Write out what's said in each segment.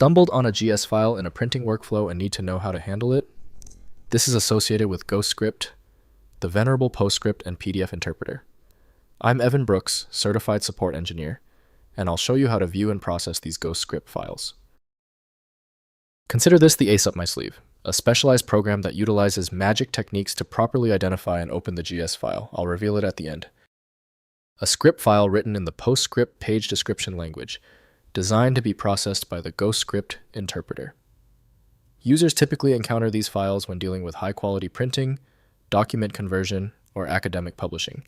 Stumbled on a GS file in a printing workflow and need to know how to handle it? This is associated with Ghostscript, the venerable PostScript and PDF interpreter. I'm Evan Brooks, Certified Support Engineer, and I'll show you how to view and process these Ghostscript files. Consider this the ace up my sleeve, a specialized program that utilizes magic techniques to properly identify and open the GS file. I'll reveal it at the end. A script file written in the PostScript page description language, designed to be processed by the Ghostscript interpreter. Users typically encounter these files when dealing with high-quality printing, document conversion, or academic publishing,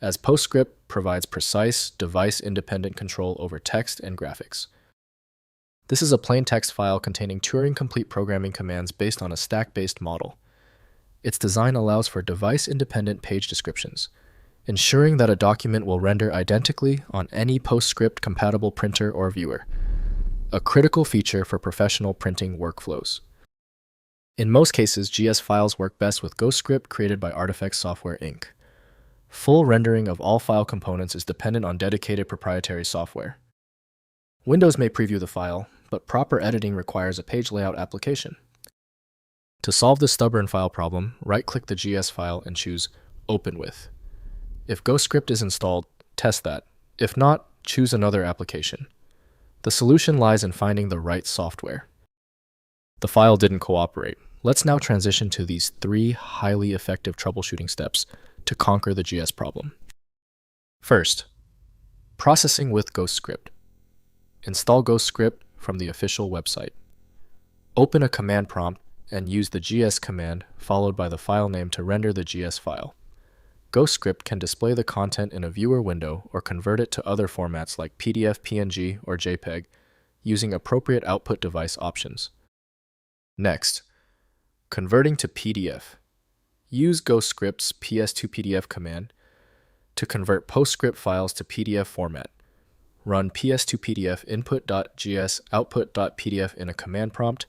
as PostScript provides precise, device-independent control over text and graphics. This is a plain text file containing Turing-complete programming commands based on a stack-based model. Its design allows for device-independent page descriptions, ensuring that a document will render identically on any PostScript-compatible printer or viewer, a critical feature for professional printing workflows. In most cases, GS files work best with Ghostscript created by Artifacts Software Inc. Full rendering of all file components is dependent on dedicated proprietary software. Windows may preview the file, but proper editing requires a page layout application. To solve this stubborn file problem, right-click the GS file and choose Open With. If Ghostscript is installed, test that. If not, choose another application. The solution lies in finding the right software. The file didn't cooperate. Let's now transition to these 3 highly effective troubleshooting steps to conquer the GS problem. First, processing with Ghostscript. Install Ghostscript from the official website. Open a command prompt and use the GS command followed by the file name to render the GS file. Ghostscript can display the content in a viewer window or convert it to other formats like PDF, PNG, or JPEG using appropriate output device options. Next, converting to PDF. Use Ghostscript's PS2PDF command to convert PostScript files to PDF format. Run ps2pdf input.gs output.pdf in a command prompt,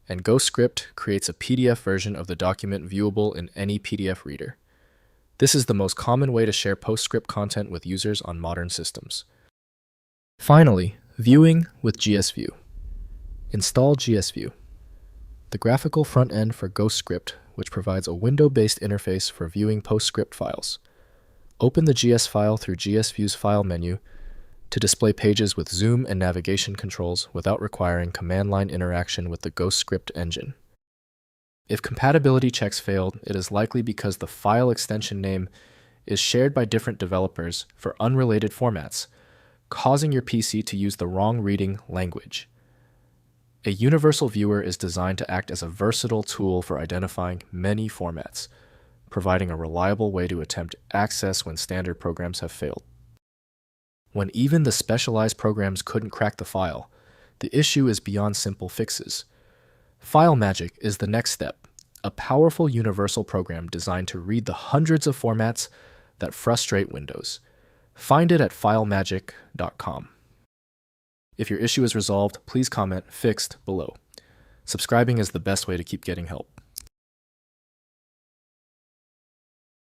and Ghostscript creates a PDF version of the document viewable in any PDF reader. This is the most common way to share PostScript content with users on modern systems. Finally, viewing with GSView. Install GSView, the graphical front end for Ghostscript, which provides a window-based interface for viewing PostScript files. Open the GS file through GSView's file menu to display pages with zoom and navigation controls without requiring command line interaction with the Ghostscript engine. If compatibility checks failed, it is likely because the file extension name is shared by different developers for unrelated formats, causing your PC to use the wrong reading language. A universal viewer is designed to act as a versatile tool for identifying many formats, providing a reliable way to attempt access when standard programs have failed. When even the specialized programs couldn't crack the file, the issue is beyond simple fixes. FileMagick is the next step, a powerful universal program designed to read the hundreds of formats that frustrate Windows. Find it at filemagick.com. If your issue is resolved, please comment "fixed" below. Subscribing is the best way to keep getting help.